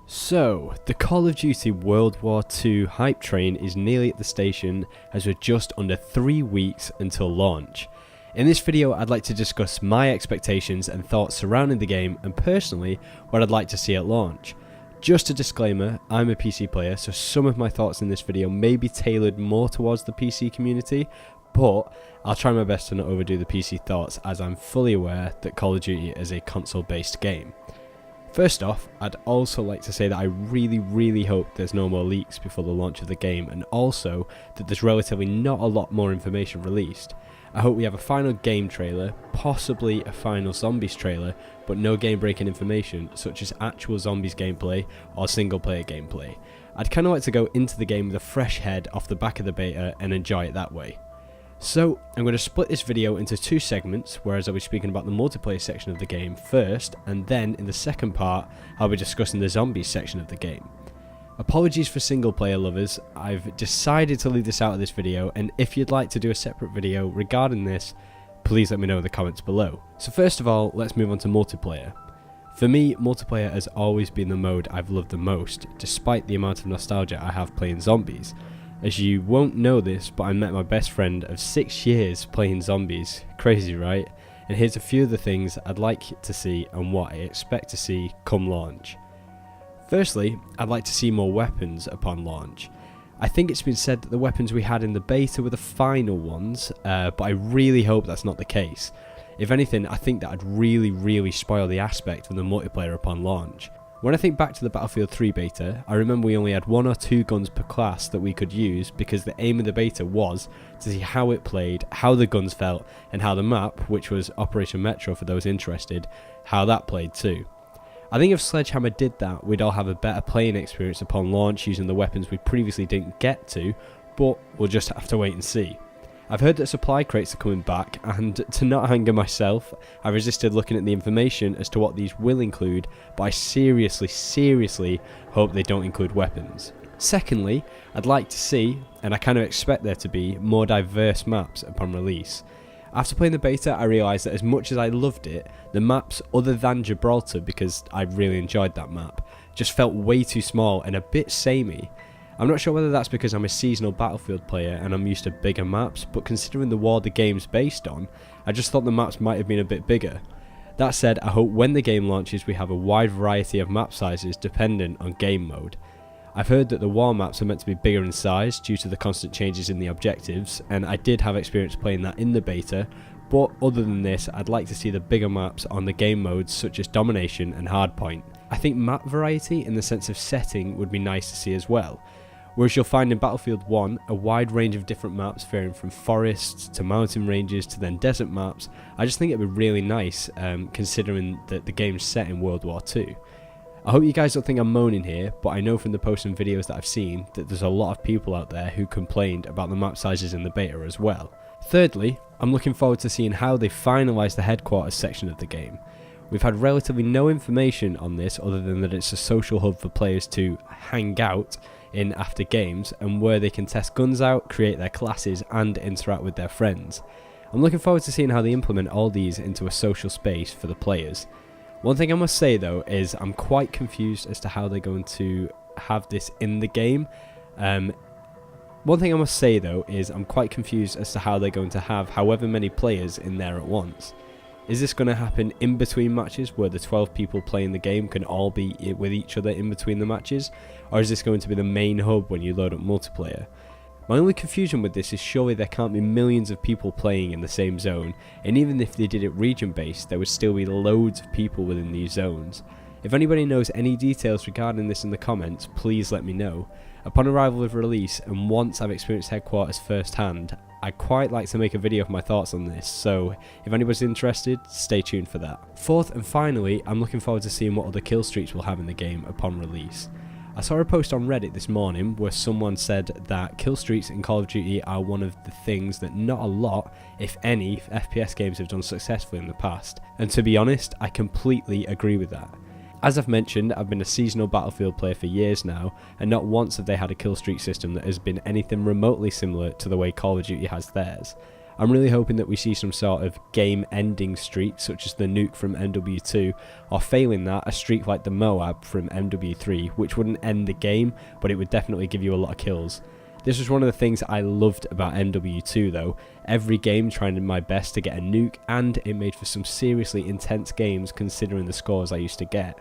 So, the Call of Duty World War II hype train is nearly at the station as we're just under 3 weeks until launch. In this video I'd like to discuss my expectations and thoughts surrounding the game and personally what I'd like to see at launch. Just a disclaimer, I'm a PC player, so some of my thoughts in this video may be tailored more towards the PC community, but I'll try my best to not overdo the PC thoughts as I'm fully aware that Call of Duty is a console based game. First off, I'd also like to say that I really hope there's no more leaks before the launch of the game, and also that there's relatively not a lot more information released. I hope we have a final game trailer, possibly a final zombies trailer, but no game breaking information such as actual zombies gameplay or single player gameplay. I'd kinda like to go into the game with a fresh head off the back of the beta and enjoy it that way. So, I'm going to split this video into two segments, whereas I'll be speaking about the multiplayer section of the game first, and then in the second part, I'll be discussing the zombies section of the game. Apologies for single player lovers, I've decided to leave this out of this video, and if you'd like to do a separate video regarding this, please let me know in the comments below. So first of all, let's move on to multiplayer. For me, multiplayer has always been the mode I've loved the most, despite the amount of nostalgia I have playing zombies. As you won't know this, but I met my best friend of 6 years playing zombies. Crazy, right? And here's a few of the things I'd like to see and what I expect to see come launch. Firstly, I'd like to see more weapons upon launch. I think it's been said that the weapons we had in the beta were the final ones, but I really hope that's not the case. If anything, I think that would really spoil the aspect of the multiplayer upon launch. When I think back to the Battlefield 3 beta, I remember we only had 1 or 2 guns per class that we could use because the aim of the beta was to see how it played, how the guns felt, and how the map, which was Operation Metro for those interested, how that played too. I think if Sledgehammer did that, we'd all have a better playing experience upon launch using the weapons we previously didn't get to, but we'll just have to wait and see. I've heard that supply crates are coming back, and to not anger myself, I resisted looking at the information as to what these will include, but I seriously hope they don't include weapons. Secondly, I'd like to see, and I kind of expect there to be, more diverse maps upon release. After playing the beta, I realised that as much as I loved it, the maps other than Gibraltar, because I really enjoyed that map, just felt way too small and a bit samey. I'm not sure whether that's because I'm a seasonal Battlefield player and I'm used to bigger maps, but considering the war the game's based on, I just thought the maps might have been a bit bigger. That said, I hope when the game launches we have a wide variety of map sizes dependent on game mode. I've heard that the war maps are meant to be bigger in size due to the constant changes in the objectives, and I did have experience playing that in the beta, but other than this, I'd like to see the bigger maps on the game modes such as Domination and Hardpoint. I think map variety in the sense of setting would be nice to see as well. Whereas you'll find in Battlefield 1 a wide range of different maps varying from forests to mountain ranges to then desert maps, I just think it would be really nice considering that the game's set in World War II. I hope you guys don't think I'm moaning here, but I know from the posts and videos that I've seen that there's a lot of people out there who complained about the map sizes in the beta as well. Thirdly, I'm looking forward to seeing how they finalise the headquarters section of the game. We've had relatively no information on this other than that it's a social hub for players to hang out in after games and where they can test guns out, create their classes and interact with their friends. I'm looking forward to seeing how they implement all these into a social space for the players. One thing I must say though is I'm quite confused as to how they're going to have this in the game. I'm quite confused as to how they're going to have however many players in there at once. Is this going to happen in between matches where the 12 people playing the game can all be with each other in between the matches? Or is this going to be the main hub when you load up multiplayer? My only confusion with this is surely there can't be millions of people playing in the same zone, and even if they did it region based, there would still be loads of people within these zones. If anybody knows any details regarding this in the comments, please let me know. Upon arrival of release, and once I've experienced headquarters firsthand, I'd quite like to make a video of my thoughts on this, so if anybody's interested, stay tuned for that. Fourth and finally, I'm looking forward to seeing what other kill streaks we'll have in the game upon release. I saw a post on Reddit this morning where someone said that kill streaks in Call of Duty are one of the things that not a lot, if any, FPS games have done successfully in the past, and to be honest, I completely agree with that. As I've mentioned, I've been a seasonal Battlefield player for years now, and not once have they had a kill streak system that has been anything remotely similar to the way Call of Duty has theirs. I'm really hoping that we see some sort of game-ending streak, such as the nuke from MW2, or failing that, a streak like the Moab from MW3, which wouldn't end the game, but it would definitely give you a lot of kills. This was one of the things I loved about MW2 though, every game trying my best to get a nuke, and it made for some seriously intense games considering the scores I used to get.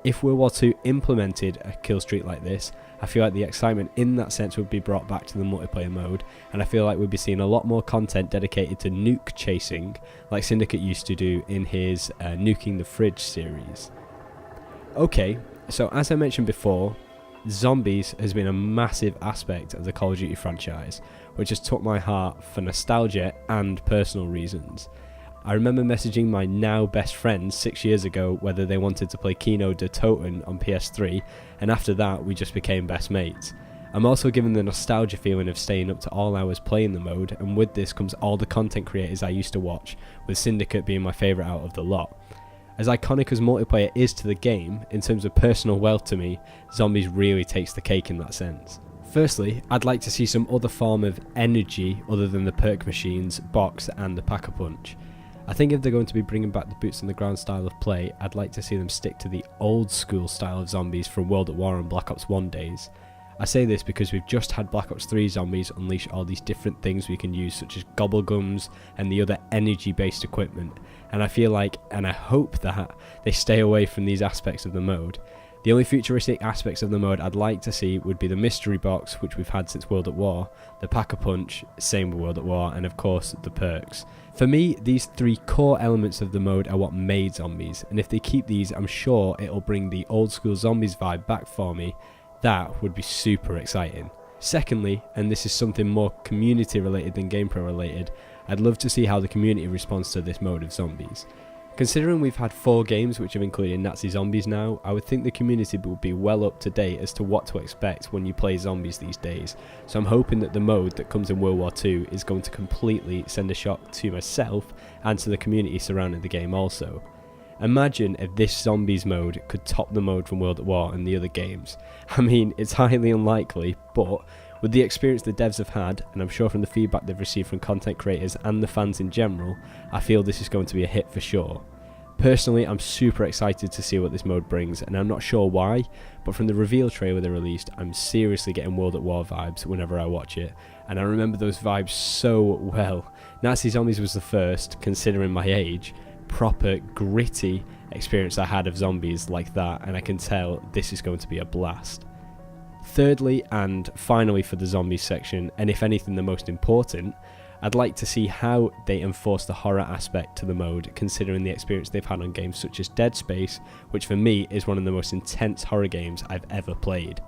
If World War II implemented a kill streak like this, I feel like the excitement in that sense would be brought back to the multiplayer mode, and I feel like we'd be seeing a lot more content dedicated to nuke chasing, like Syndicate used to do in his Nuking the Fridge series. Okay, so as I mentioned before, zombies has been a massive aspect of the Call of Duty franchise, which has took my heart for nostalgia and personal reasons. I remember messaging my now best friends 6 years ago whether they wanted to play Kino der Toten on PS3, and after that we just became best mates. I'm also given the nostalgia feeling of staying up to all hours playing the mode, and with this comes all the content creators I used to watch, with Syndicate being my favourite out of the lot. As iconic as multiplayer is to the game, in terms of personal wealth to me, Zombies really takes the cake in that sense. Firstly, I'd like to see some other form of energy other than the perk machines, box and the pack-a-punch. I think if they're going to be bringing back the boots on the ground style of play, I'd like to see them stick to the old school style of zombies from World at War and Black Ops 1 days. I say this because we've just had Black Ops 3 zombies unleash all these different things we can use, such as gobblegums and the other energy based equipment, and I feel like, and I hope that, they stay away from these aspects of the mode. The only futuristic aspects of the mode I'd like to see would be the mystery box, which we've had since World at War, the pack-a-punch, same with World at War, and of course the perks. For me, these three core elements of the mode are what made zombies, and if they keep these, I'm sure it'll bring the old school zombies vibe back for me. That would be super exciting. Secondly, and this is something more community related than gameplay related, I'd love to see how the community responds to this mode of zombies. Considering we've had 4 games which have included Nazi zombies now, I would think the community would be well up to date as to what to expect when you play zombies these days, so I'm hoping that the mode that comes in World War II is going to completely send a shock to myself and to the community surrounding the game also. Imagine if this zombies mode could top the mode from World at War and the other games. I mean, it's highly unlikely, but with the experience the devs have had, and I'm sure from the feedback they've received from content creators and the fans in general, I feel this is going to be a hit for sure. Personally, I'm super excited to see what this mode brings, and I'm not sure why, but from the reveal trailer they released, I'm seriously getting World at War vibes whenever I watch it, and I remember those vibes so well. Nazi Zombies was the first, considering my age, proper gritty experience I had of zombies like that, and I can tell this is going to be a blast. Thirdly, and finally for the zombies section, and if anything the most important, I'd like to see how they enforce the horror aspect to the mode, considering the experience they've had on games such as Dead Space, which for me is one of the most intense horror games I've ever played.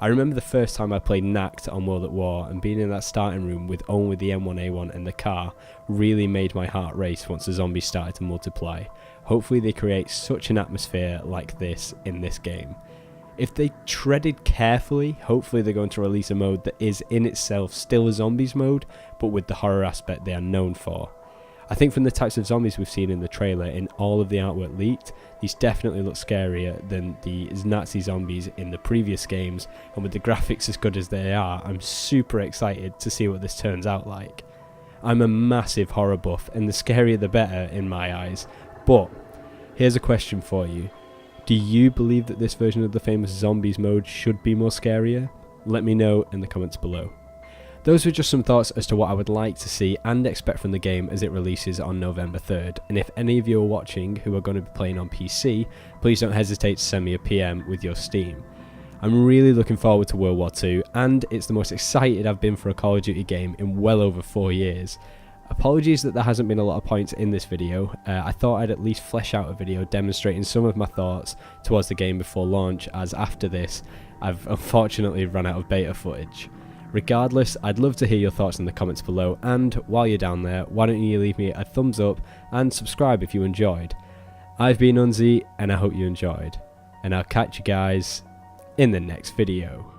I remember the first time I played Nact on World at War, and being in that starting room with only the M1A1 and the car really made my heart race once the zombies started to multiply. Hopefully they create such an atmosphere like this in this game. If they treaded carefully, hopefully they're going to release a mode that is in itself still a zombies mode, but with the horror aspect they are known for. I think from the types of zombies we've seen in the trailer in all of the artwork leaked, these definitely look scarier than the Nazi zombies in the previous games, and with the graphics as good as they are, I'm super excited to see what this turns out like. I'm a massive horror buff, and the scarier the better in my eyes, but here's a question for you. Do you believe that this version of the famous zombies mode should be more scarier? Let me know in the comments below. Those were just some thoughts as to what I would like to see and expect from the game as it releases on November 3rd, and if any of you are watching who are going to be playing on PC, please don't hesitate to send me a PM with your Steam. I'm really looking forward to World War II, and it's the most excited I've been for a Call of Duty game in well over 4 years. Apologies that there hasn't been a lot of points in this video. I thought I'd at least flesh out a video demonstrating some of my thoughts towards the game before launch, as after this I've unfortunately run out of beta footage. Regardless, I'd love to hear your thoughts in the comments below, and while you're down there, why don't you leave me a thumbs up and subscribe if you enjoyed. I've been Unzi, and I hope you enjoyed, and I'll catch you guys in the next video.